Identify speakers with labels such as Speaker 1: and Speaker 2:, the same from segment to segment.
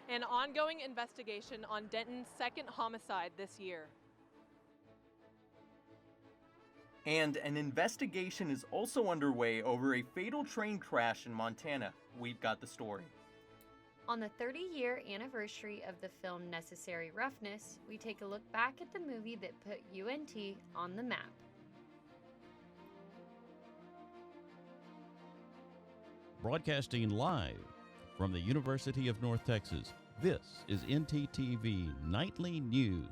Speaker 1: An ongoing investigation on Denton's second homicide this year.
Speaker 2: And an investigation is also underway over a fatal train crash in Montana. We've got the story.
Speaker 3: On the 30-year anniversary of the film Necessary Roughness, we take a look back at the movie that put UNT on the map.
Speaker 4: Broadcasting live from the University of North Texas, this is ntTV Nightly News.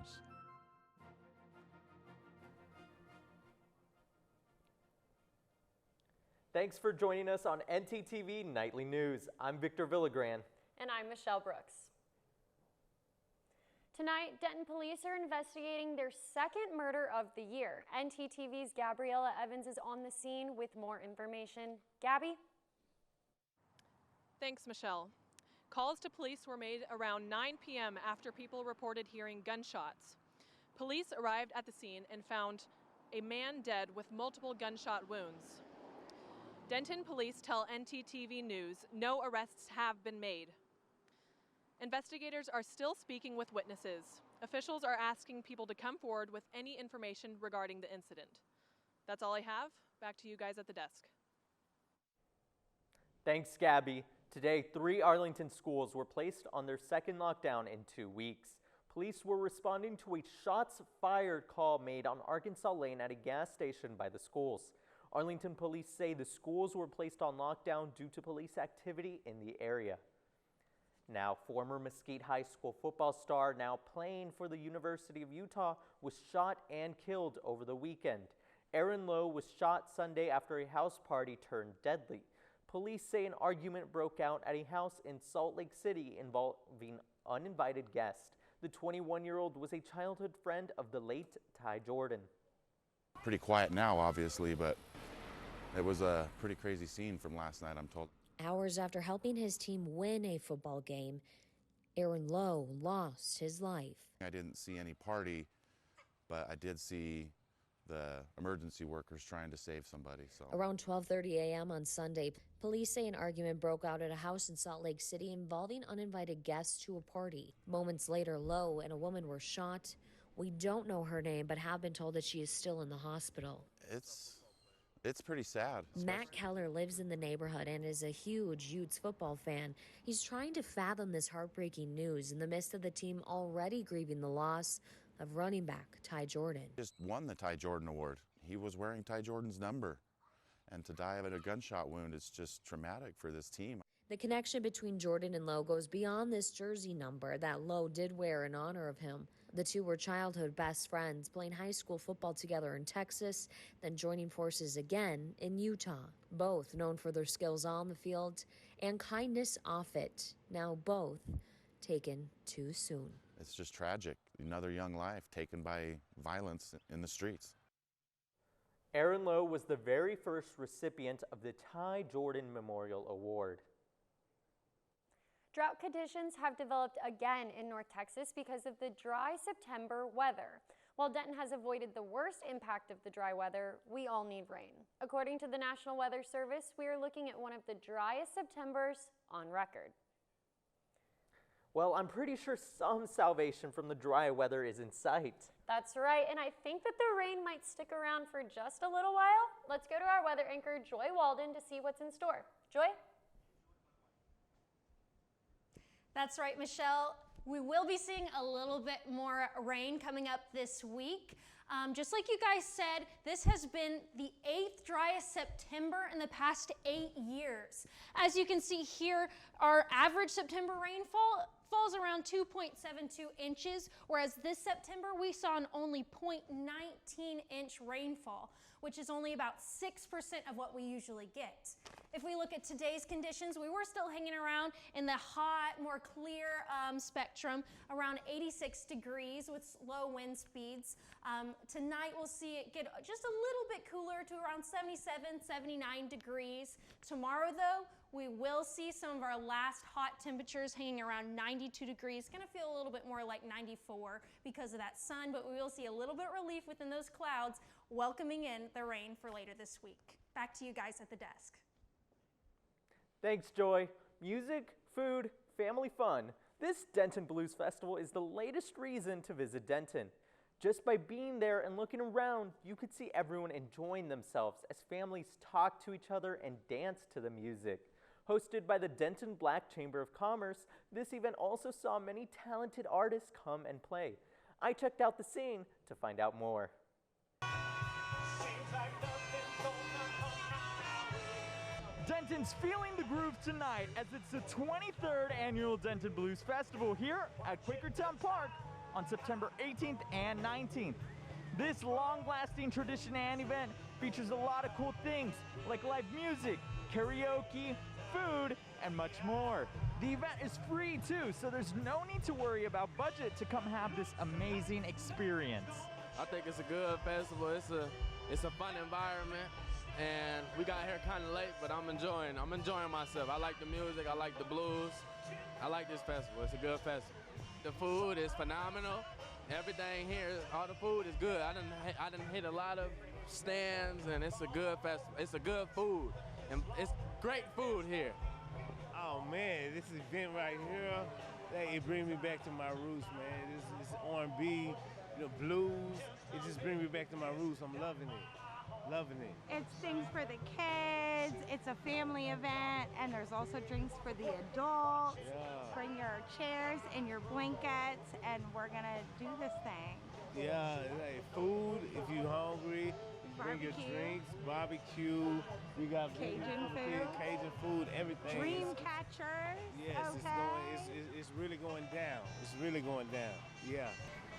Speaker 5: Thanks for joining us on ntTV Nightly News. I'm Victor Villagran.
Speaker 6: And I'm Michelle Brooks. Tonight, Denton police are investigating their second murder of the year. ntTV's Gabriella Evans is on the scene with more information. Gabby?
Speaker 1: Thanks, Michelle. Calls to police were made around 9 p.m. after people reported hearing gunshots. Police arrived at the scene and found a man dead with multiple gunshot wounds. Denton police tell ntTV News no arrests have been made. Investigators are still speaking with witnesses. Officials are asking people to come forward with any information regarding the incident. That's all I have. Back to you guys at the desk.
Speaker 5: Thanks, Gabby. Today, 3 Arlington schools were placed on their second lockdown in 2 weeks. Police were responding to a shots fired call made on Arkansas Lane at a gas station by the schools. Arlington police say the schools were placed on lockdown due to police activity in the area. Now, former Mesquite High School football star, now playing for the University of Utah, was shot and killed over the weekend. Aaron Lowe was shot Sunday after a house party turned deadly. Police say an argument broke out at a house in Salt Lake City involving uninvited guests. The 21-year-old was a childhood friend of the late Ty Jordan.
Speaker 7: Pretty quiet now, obviously, but it was a pretty crazy scene from last night, I'm told.
Speaker 8: Hours after helping his team win a football game, Aaron Lowe lost his life.
Speaker 7: I didn't see any party, but I did see the emergency workers trying to save somebody. So
Speaker 8: around 12:30 a.m. on Sunday, police say an argument broke out at a house in Salt Lake City involving uninvited guests to a party. Moments later, Lowe and a woman were shot. We don't know her name, but have been told that she is still in the hospital.
Speaker 7: It's pretty sad.
Speaker 8: Matt Keller lives in the neighborhood and is a huge Utes football fan. He's trying to fathom this heartbreaking news in the midst of the team already grieving the loss of running back Ty Jordan.
Speaker 7: Just won the Ty Jordan Award. He was wearing Ty Jordan's number. And to die of a gunshot wound is just traumatic for this team.
Speaker 8: The connection between Jordan and Lowe goes beyond this jersey number that Lowe did wear in honor of him. The two were childhood best friends, playing high school football together in Texas, then joining forces again in Utah. Both known for their skills on the field and kindness off it. Now both taken too soon.
Speaker 7: It's just tragic. Another young life taken by violence in the streets.
Speaker 5: Aaron Lowe was the very first recipient of the Ty Jordan Memorial Award.
Speaker 6: Drought conditions have developed again in North Texas because of the dry September weather. While Denton has avoided the worst impact of the dry weather, we all need rain. According to the National Weather Service, we are looking at one of the driest Septembers on record.
Speaker 5: Well, I'm pretty sure some salvation from the dry weather is in sight.
Speaker 6: That's right, and I think that the rain might stick around for just a little while. Let's go to our weather anchor, Joy Walden, to see what's in store. Joy?
Speaker 9: That's right, Michelle. We will be seeing a little bit more rain coming up this week. Just like you guys said, this has been the 8th driest September in the past 8 years. As you can see here, our average September rainfall falls around 2.72 inches, whereas this September we saw an only 0.19 inch rainfall, which is only about 6% of what we usually get. If we look at today's conditions, we were still hanging around in the hot, more clear spectrum, around 86 degrees with low wind speeds. Tonight we'll see it get just a little bit cooler to around 77, 79 degrees. Tomorrow though, we will see some of our last hot temperatures hanging around 92 degrees. Gonna feel a little bit more like 94 because of that sun, but we will see a little bit relief within those clouds, welcoming in the rain for later this week. Back to you guys at the desk.
Speaker 5: Thanks, Joy. Music, food, family fun. This Denton Blues Festival is the latest reason to visit Denton. Just by being there and looking around, you could see everyone enjoying themselves as families talk to each other and dance to the music. Hosted by the Denton Black Chamber of Commerce, this event also saw many talented artists come and play. I checked out the scene to find out more.
Speaker 10: Denton's feeling the groove tonight as it's the 23rd annual Denton Blues Festival here at Quakertown Park on September 18th and 19th. This long-lasting tradition and event features a lot of cool things like live music, karaoke, food, and much more. The event is free too, so there's no need to worry about budget to come have this amazing experience.
Speaker 11: I think it's a good festival. It's a fun environment, and we got here kind of late, but I'm enjoying myself. I like the music, I like the blues. I like this festival. It's a good festival. The food is phenomenal. Everything here, all the food is good. I done hit a lot of stands, and it's a good festival. It's a good food, and it's great food here.
Speaker 12: Oh man, this event right here, it brings me back to my roots, man. This R&B, the blues, it just brings me back to my roots. I'm loving it, loving it.
Speaker 13: It's things for the kids, it's a family event, and there's also drinks for the adults.
Speaker 12: Yeah.
Speaker 13: Bring your chairs and your blankets, and we're gonna do this thing.
Speaker 12: Yeah, like food, if you're hungry, bring your drinks, barbecue. We got Cajun food, everything.
Speaker 13: Dream catchers.
Speaker 12: Yes,
Speaker 13: okay.
Speaker 12: it's really going down. It's really going down. Yeah.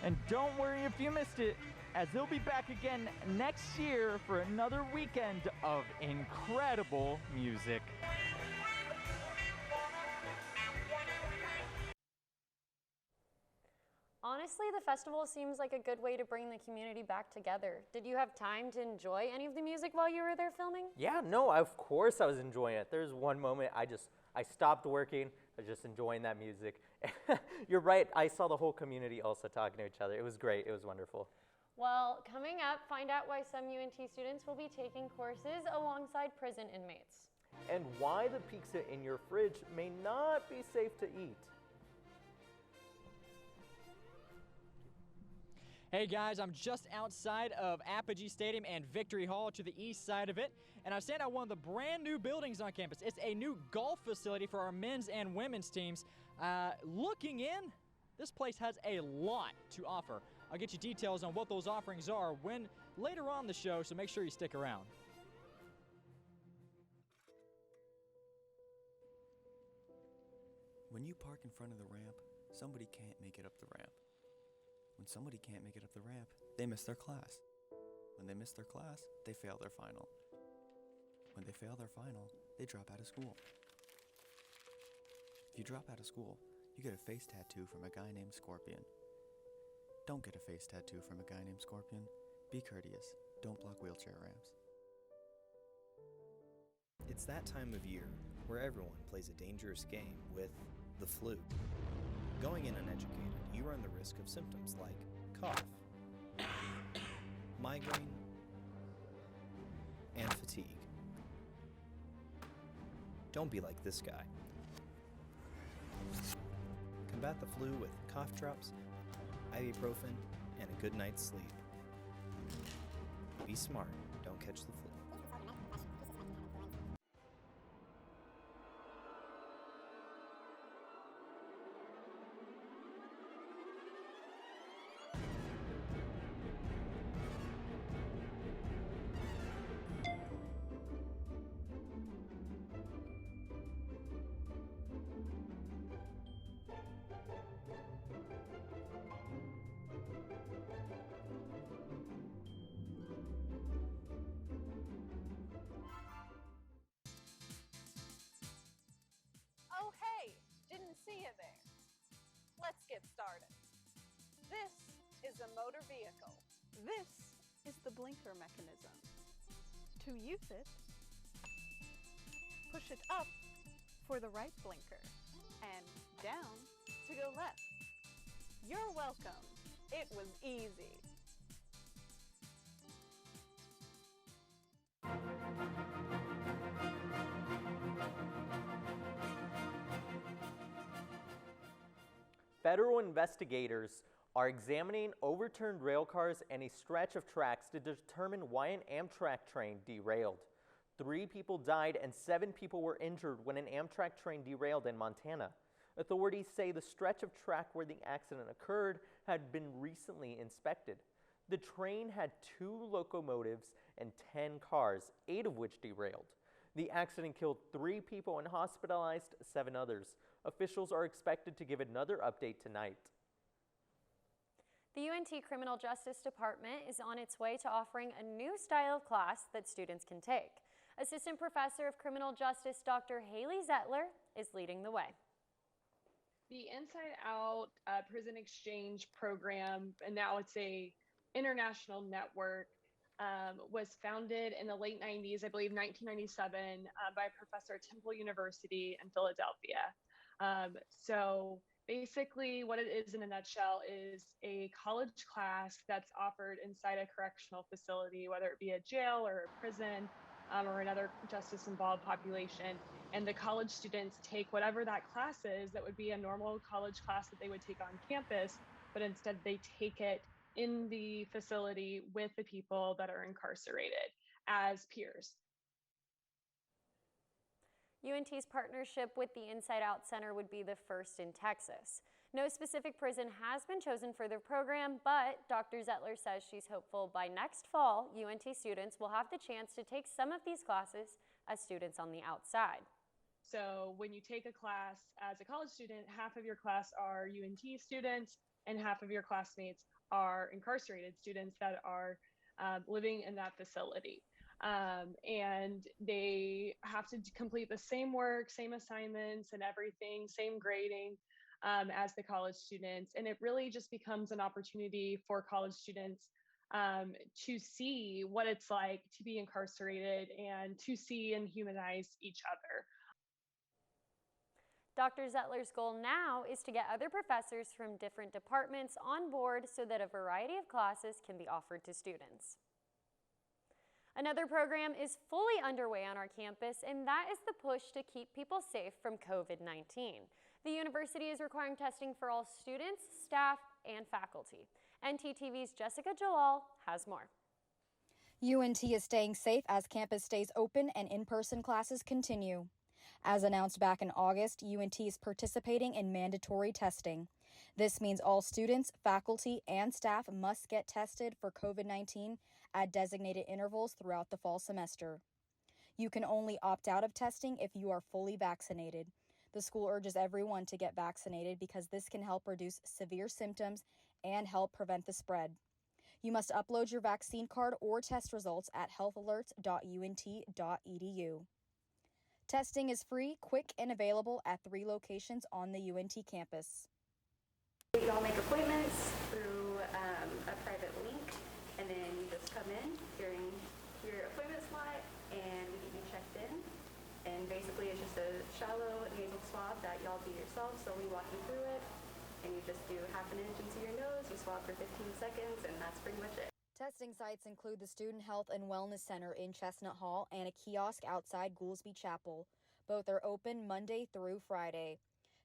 Speaker 10: And don't worry if you missed it, as they'll be back again next year for another weekend of incredible music.
Speaker 6: Honestly, the festival seems like a good way to bring the community back together. Did you have time to enjoy any of the music while you were there filming?
Speaker 5: Yeah, no, of course I was enjoying it. There's one moment I stopped working, I was just enjoying that music. You're right, I saw the whole community also talking to each other. It was great, it was wonderful.
Speaker 6: Well, coming up, find out why some UNT students will be taking courses alongside prison inmates.
Speaker 5: And why the pizza in your fridge may not be safe to eat.
Speaker 10: Hey guys, I'm just outside of Apogee Stadium and Victory Hall to the east side of it, and I stand at one of the brand new buildings on campus. It's a new golf facility for our men's and women's teams. Looking in, this place has a lot to offer. I'll get you details on what those offerings are later on the show, so make sure you stick around.
Speaker 14: When you park in front of the ramp, somebody can't make it up the ramp. When somebody can't make it up the ramp, they miss their class. When they miss their class, they fail their final. When they fail their final, they drop out of school. If you drop out of school, you get a face tattoo from a guy named Scorpion. Don't get a face tattoo from a guy named Scorpion. Be courteous. Don't block wheelchair ramps.
Speaker 15: It's that time of year where everyone plays a dangerous game with the flu. Going in uneducated, you run the risk of symptoms like cough, migraine, and fatigue. Don't be like this guy. Combat the flu with cough drops, ibuprofen, and a good night's sleep. Be smart, don't catch the flu.
Speaker 1: Oh, hey, didn't see you there. Let's get started. This is a motor vehicle. This is the blinker mechanism. To use it, push it up for the right blinker and down to go left. You're welcome. It was easy.
Speaker 5: Federal investigators are examining overturned rail cars and a stretch of tracks to determine why an Amtrak train derailed. 3 people died and 7 people were injured when an Amtrak train derailed in Montana. Authorities say the stretch of track where the accident occurred had been recently inspected. The train had 2 locomotives and 10 cars, 8 of which derailed. The accident killed 3 people and hospitalized 7 others. Officials are expected to give another update tonight.
Speaker 6: The UNT Criminal Justice Department is on its way to offering a new style of class that students can take. Assistant Professor of Criminal Justice Dr. Haley Zettler is leading the way.
Speaker 16: The Inside Out Prison Exchange Program, and now it's a international network, was founded in the late 90s, I believe 1997, by Professor at Temple University in Philadelphia. So basically what it is in a nutshell is a college class that's offered inside a correctional facility, whether it be a jail or a prison or another justice-involved population. And the college students take whatever that class is that would be a normal college class that they would take on campus, but instead they take it in the facility with the people that are incarcerated as peers.
Speaker 6: UNT's partnership with the Inside Out Center would be the first in Texas. No specific prison has been chosen for the program, but Dr. Zettler says she's hopeful by next fall, UNT students will have the chance to take some of these classes as students on the outside.
Speaker 16: So when you take a class as a college student, half of your class are UNT students and half of your classmates are incarcerated students that are living in that facility. And they have to complete the same work, same assignments and everything, same grading as the college students. And it really just becomes an opportunity for college students to see what it's like to be incarcerated and to see and humanize each other.
Speaker 6: Dr. Zettler's goal now is to get other professors from different departments on board so that a variety of classes can be offered to students. Another program is fully underway on our campus, and that is the push to keep people safe from COVID-19. The university is requiring testing for all students, staff, and faculty. ntTV's Jessica Jalal has more.
Speaker 17: UNT is staying safe as campus stays open and in-person classes continue. As announced back in August, UNT is participating in mandatory testing. This means all students, faculty, and staff must get tested for COVID-19 at designated intervals throughout the fall semester. You can only opt out of testing if you are fully vaccinated. The school urges everyone to get vaccinated because this can help reduce severe symptoms and help prevent the spread. You must upload your vaccine card or test results at healthalerts.unt.edu. Testing is free, quick, and available at 3 locations on the UNT campus.
Speaker 18: You all make appointments through a private link, and then you just come in during your appointment slot, and we get you checked in. And basically, it's just a shallow nasal swab that y'all do yourself. So we walk you through it, and you just do half an inch into your nose. You swab for 15 seconds, and that's pretty much it.
Speaker 17: Testing sites include the Student Health and Wellness Center in Chestnut Hall and a kiosk outside Goolsby Chapel. Both are open Monday through Friday.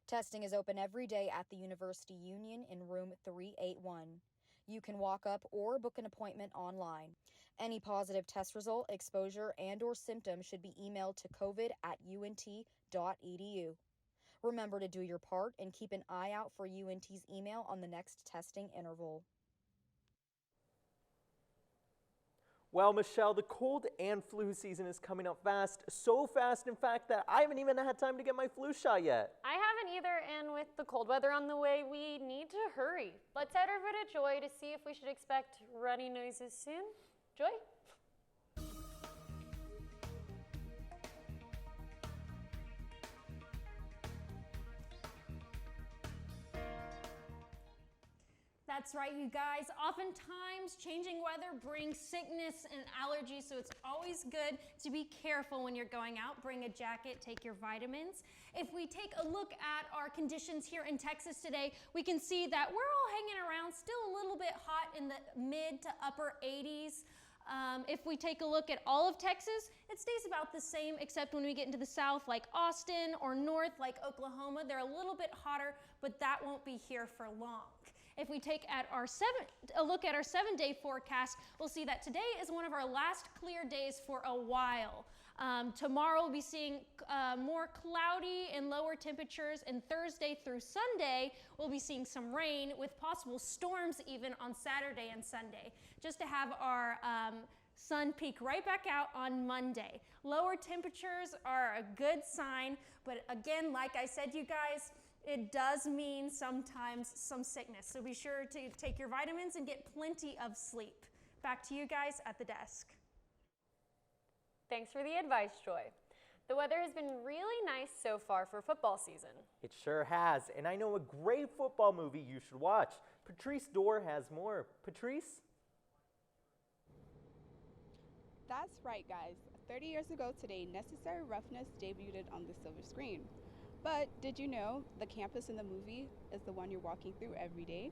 Speaker 17: Testing is open every day at the University Union in room 381. You can walk up or book an appointment online. Any positive test result, exposure, and/or symptoms should be emailed to covid@unt.edu. Remember to do your part and keep an eye out for UNT's email on the next testing interval.
Speaker 5: Well, Michelle, the cold and flu season is coming up fast. So fast, in fact, that I haven't even had time to get my flu shot yet.
Speaker 6: I haven't either, and with the cold weather on the way, we need to hurry. Let's head over to Joy to see if we should expect runny noses soon. Joy?
Speaker 9: That's right, you guys. Oftentimes, changing weather brings sickness and allergies, so it's always good to be careful when you're going out. Bring a jacket, take your vitamins. If we take a look at our conditions here in Texas today, we can see that we're all hanging around, still a little bit hot in the mid to upper 80s. If we take a look at all of Texas, it stays about the same, except when we get into the south like Austin or north like Oklahoma, they're a little bit hotter, but that won't be here for long. If we take a look at our 7-day forecast, we'll see that today is one of our last clear days for a while. Tomorrow we'll be seeing more cloudy and lower temperatures, and Thursday through Sunday we'll be seeing some rain with possible storms even on Saturday and Sunday, just to have our sun peak right back out on Monday. Lower temperatures are a good sign, but again, like I said, you guys, it does mean sometimes some sickness. So be sure to take your vitamins and get plenty of sleep. Back to you guys at the desk.
Speaker 6: Thanks for the advice, Joy. The weather has been really nice so far for football season.
Speaker 5: It sure has, and I know a great football movie you should watch. Patrice Dorr has more. Patrice?
Speaker 19: That's right, guys. 30 years ago today, Necessary Roughness debuted on the silver screen. But did you know the campus in the movie is the one you're walking through every day?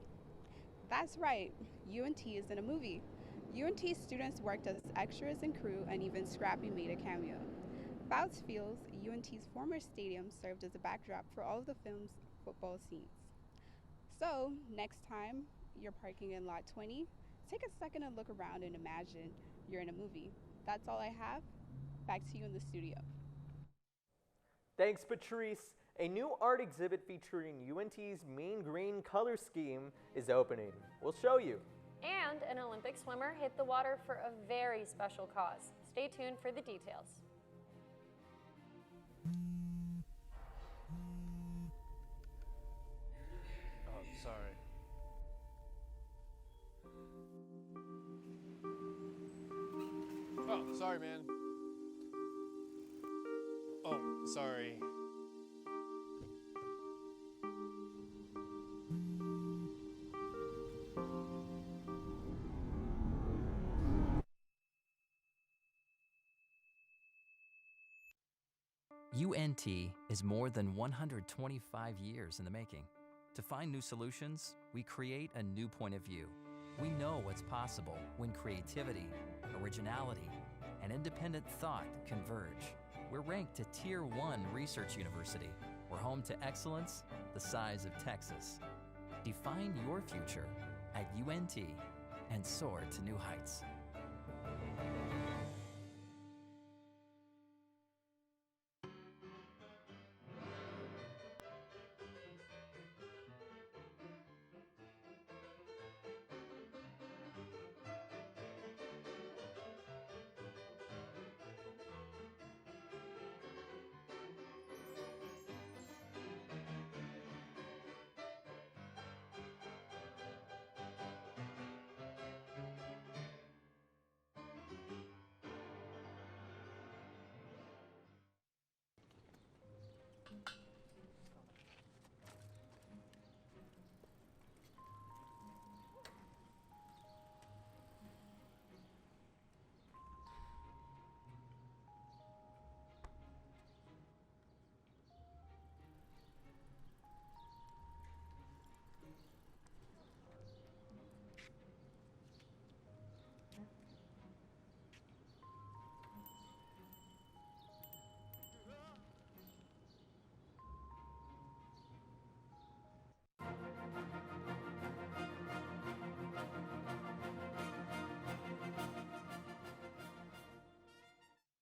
Speaker 19: That's right, UNT is in a movie. UNT students worked as extras and crew, and even Scrappy made a cameo. Fouts Fields, UNT's former stadium, served as a backdrop for all of the film's football scenes. So, next time you're parking in lot 20, take a second and look around and imagine you're in a movie. That's all I have. Back to you in the studio.
Speaker 5: Thanks, Patrice. A new art exhibit featuring UNT's mean green color scheme is opening. We'll show you.
Speaker 6: And an Olympic swimmer hit the water for a very special cause. Stay tuned for the details.
Speaker 20: Oh, sorry. Oh, sorry, man. Oh, sorry.
Speaker 21: UNT is more than 125 years in the making. To find new solutions, we create a new point of view. We know what's possible when creativity, originality, and independent thought converge. We're ranked a Tier 1 research university. We're home to excellence the size of Texas. Define your future at UNT and soar to new heights.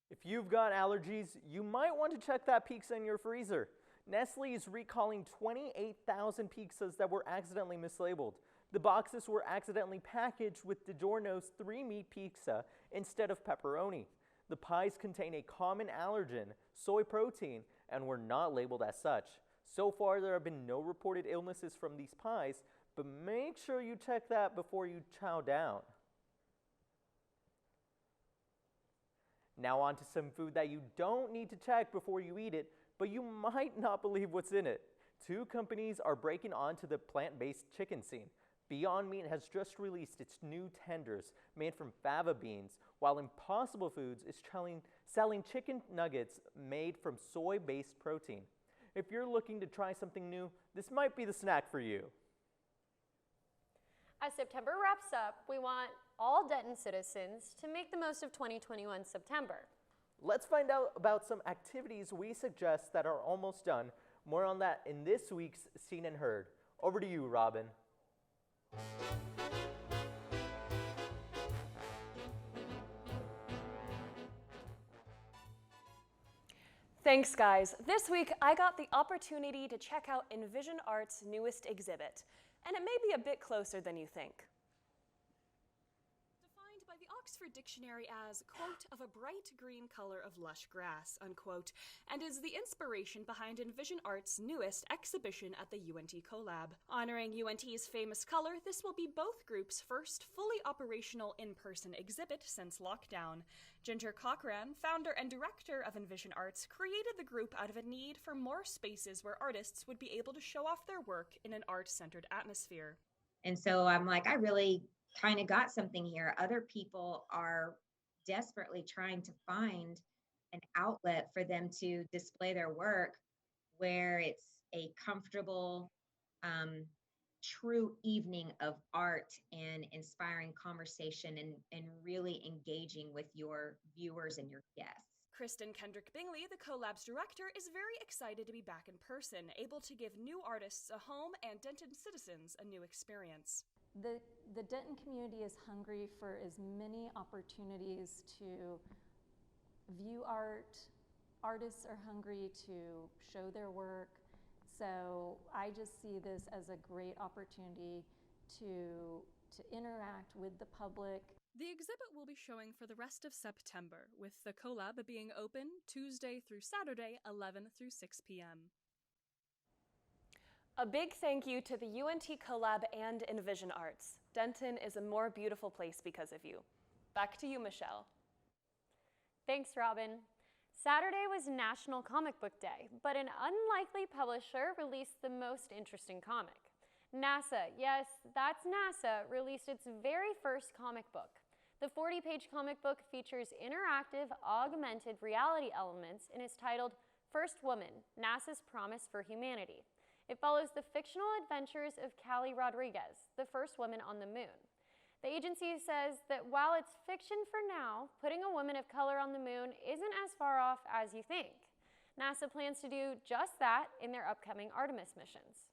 Speaker 5: If you've got allergies, you might want to check that pizza in your freezer. Nestle is recalling 28,000 pizzas that were accidentally mislabeled. The boxes were accidentally packaged with DiGiorno's 3-meat pizza instead of pepperoni. The pies contain a common allergen, soy protein, and were not labeled as such. So far, there have been no reported illnesses from these pies, but make sure you check that before you chow down. Now on to some food that you don't need to check before you eat it, but you might not believe what's in it. 2 companies are breaking onto the plant-based chicken scene. Beyond Meat has just released its new tenders made from fava beans, while Impossible Foods is selling chicken nuggets made from soy-based protein. If you're looking to try something new, this might be the snack for you.
Speaker 6: As September wraps up, we want all Denton citizens to make the most of 2021 September.
Speaker 5: Let's find out about some activities we suggest that are almost done. More on that in this week's Seen and Heard. Over to you, Robin.
Speaker 1: Thanks, guys. This week, I got the opportunity to check out Envision Art's newest exhibit, and it may be a bit closer than you think. Defined by the Oxford Dictionary as, quote, of a bright green color of lush grass, unquote, and is the inspiration behind Envision Art's newest exhibition at the UNT Collab. Honoring UNT's famous color, this will be both groups' first fully operational in-person exhibit since lockdown. Ginger Cochran, founder and director of Envision Arts, created the group out of a need for more spaces where artists would be able to show off their work in an art-centered atmosphere.
Speaker 2: And so I'm like, I really kind of got something here. Other people are desperately trying to find an outlet for them to display their work where it's a comfortable, true evening of art and inspiring conversation and really engaging with your viewers and your guests.
Speaker 1: Kristen Kendrick Bingley, the Collab's director, is very excited to be back in person, able to give new artists a home and Denton citizens a new experience.
Speaker 22: The Denton community is hungry for as many opportunities to view art. Artists are hungry to show their work. So I just see this as a great opportunity to interact with the public.
Speaker 1: The exhibit will be showing for the rest of September, with the Collab being open Tuesday through Saturday, 11 through 6 p.m. A big thank you to the UNT Collab and Envision Arts. Denton is a more beautiful place because of you. Back to you, Michelle.
Speaker 6: Thanks, Robin. Saturday was National Comic Book Day, but an unlikely publisher released the most interesting comic. NASA, yes, that's NASA, released its very first comic book. The 40-page comic book features interactive, augmented reality elements and is titled First Woman, NASA's Promise for Humanity. It follows the fictional adventures of Callie Rodriguez, the first woman on the moon. The agency says that while it's fiction for now, putting a woman of color on the moon isn't as far off as you think. NASA plans to do just that in their upcoming Artemis missions.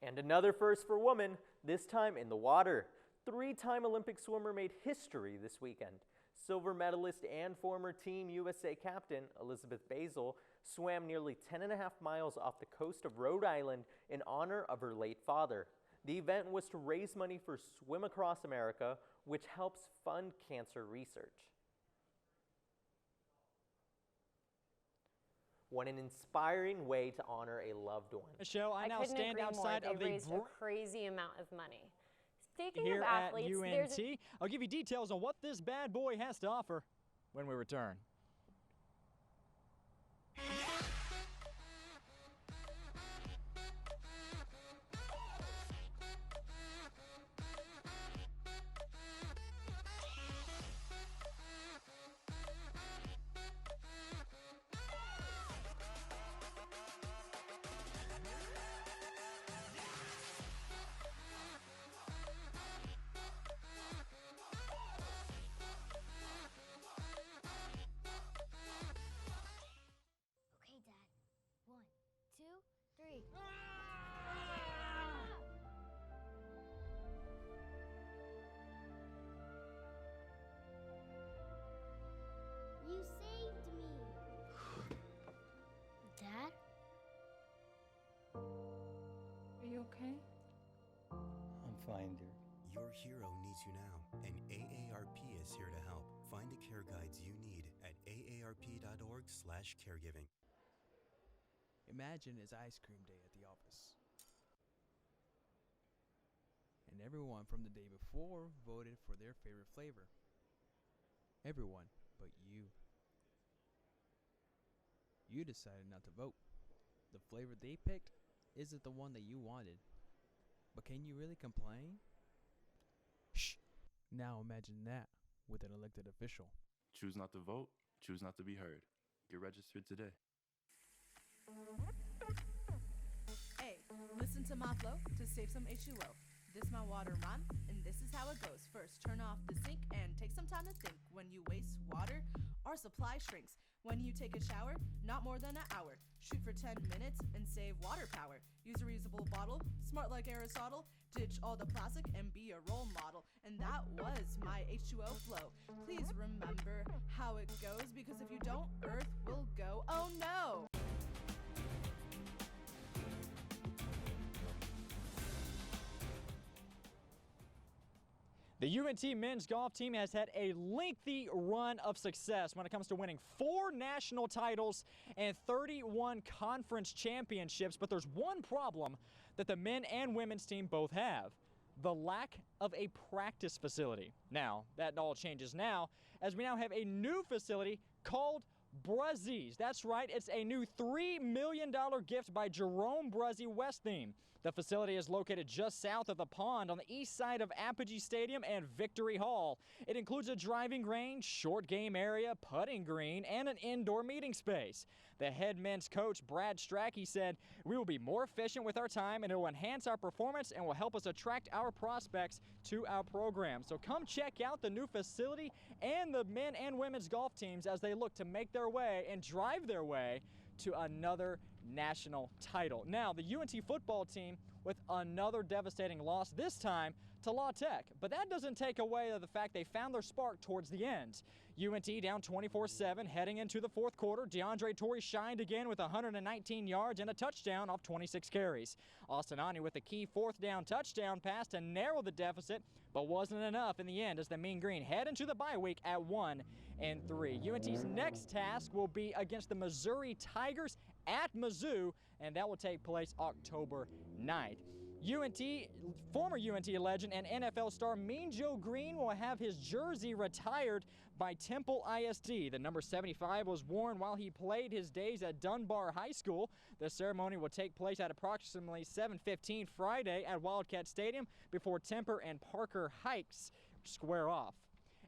Speaker 5: And another first for women, this time in the water. Three-time Olympic swimmer made history this weekend. Silver medalist and former Team USA captain Elizabeth Basil swam nearly 10.5 miles off the coast of Rhode Island in honor of her late father. The event was to raise money for Swim Across America, which helps fund cancer research. What an inspiring way to honor a loved one.
Speaker 10: Michelle, I now stand outside of the
Speaker 6: raised a crazy amount of money. Speaking
Speaker 10: here
Speaker 6: of athletes,
Speaker 10: at UNT. I'll give you details on what this bad boy has to offer when we return.
Speaker 23: You saved me! Dad?
Speaker 24: Are you okay?
Speaker 25: I'm fine, dear.
Speaker 26: Your hero needs you now, and AARP is here to help. Find the care guides you need at aarp.org/caregiving.
Speaker 27: Imagine it's ice cream day at the office. And everyone from the day before voted for their favorite flavor. Everyone but you. You decided not to vote. The flavor they picked isn't the one that you wanted. But can you really complain? Shh! Now imagine that with an elected official.
Speaker 7: Choose not to vote, choose not to be heard. Get registered today.
Speaker 28: Hey, listen to my flow to save some H2O.
Speaker 3: This my water rhyme, and this is how it goes. First, turn off the sink and take some time to think. When you waste water, our supply shrinks. When you take a shower, not more than an hour. Shoot for 10 minutes and save water power. Use a reusable bottle, smart like Aristotle. Ditch all the plastic and be a role model. And that was my H2O flow. Please remember how it goes, because if you don't, Earth will go, oh no!
Speaker 10: The UNT men's golf team has had a lengthy run of success when it comes to winning 4 national titles and 31 conference championships, but there's one problem that the men and women's team both have: the lack of a practice facility. Now, that all changes now, as we now have a new facility called Bruzzies. That's right, it's a new $3 million gift by Jerome Bruzzie Westheme. The facility is located just south of the pond on the east side of Apogee Stadium and Victory Hall. It includes a driving range, short game area, putting green, and an indoor meeting space. The head men's coach, Brad Strachey, said, "We will be more efficient with our time, and it will enhance our performance and will help us attract our prospects to our program." So come check out the new facility and the men and women's golf teams as they look to make their way and drive their way to another national title. Now, the UNT football team with another devastating loss, this time to La Tech. But that doesn't take away the fact they found their spark towards the end. UNT down 24-7 heading into the fourth quarter. DeAndre Torrey shined again with 119 yards and a touchdown off 26 carries. Austin Ani with a key fourth down touchdown pass to narrow the deficit, but wasn't enough in the end as the Mean Green head into the bye week at 1-3. UNT's next task will be against the Missouri Tigers at Mizzou, and that will take place October 9th. Former UNT legend and NFL star Mean Joe Green will have his jersey retired by Temple ISD. The number 75 was worn while he played his days at Dunbar High School. The ceremony will take place at approximately 7:15 Friday at Wildcat Stadium before Temper and Parker Heights square off.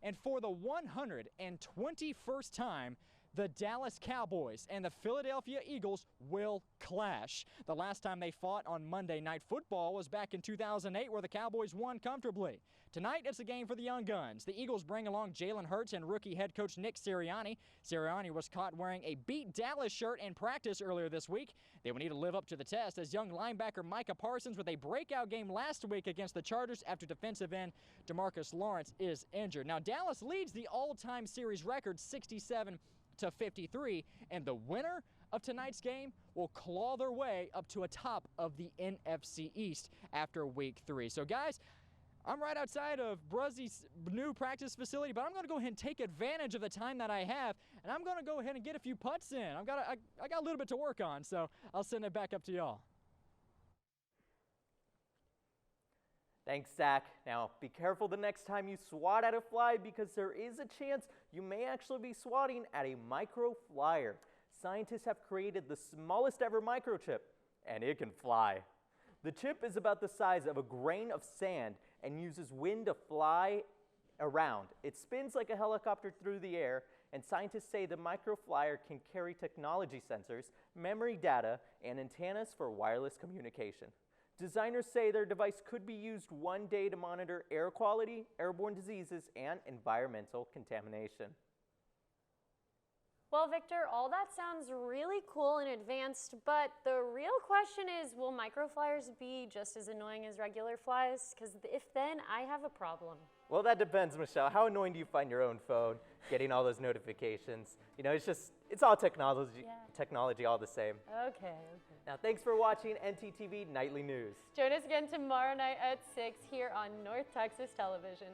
Speaker 10: And for the 121st time, the Dallas Cowboys and the Philadelphia Eagles will clash. The last time they fought on Monday Night Football was back in 2008, where the Cowboys won comfortably. Tonight, it's a game for the Young Guns. The Eagles bring along Jalen Hurts and rookie head coach Nick Sirianni. Sirianni was caught wearing a Beat Dallas shirt in practice earlier this week. They will need to live up to the test, as young linebacker Micah Parsons with a breakout game last week against the Chargers after defensive end DeMarcus Lawrence is injured. Now, Dallas leads the all-time series record 67-53, and the winner of tonight's game will claw their way up to a top of the NFC East after week 3. So guys, I'm right outside of Bruzzie's new practice facility, but I'm going to go ahead and take advantage of the time that I have, and I'm going to go ahead and get a few putts in. I got a little bit to work on, so I'll send it back up to y'all.
Speaker 5: Thanks, Zach. Now, be careful the next time you swat at a fly, because there is a chance you may actually be swatting at a microflyer. Scientists have created the smallest ever microchip, and it can fly. The chip is about the size of a grain of sand and uses wind to fly around. It spins like a helicopter through the air, and scientists say the microflyer can carry technology sensors, memory data, and antennas for wireless communication. Designers say their device could be used one day to monitor air quality, airborne diseases, and environmental contamination.
Speaker 6: Well, Victor, all that sounds really cool and advanced, but the real question is, will microflyers be just as annoying as regular flies? Because if then, I have a problem.
Speaker 5: Well, that depends, Michelle. How annoying do you find your own phone, getting all those notifications? You know, it's all technology all the same.
Speaker 6: Okay.
Speaker 5: Now, thanks for watching ntTV Nightly News.
Speaker 6: Join us again tomorrow night at 6 here on North Texas Television.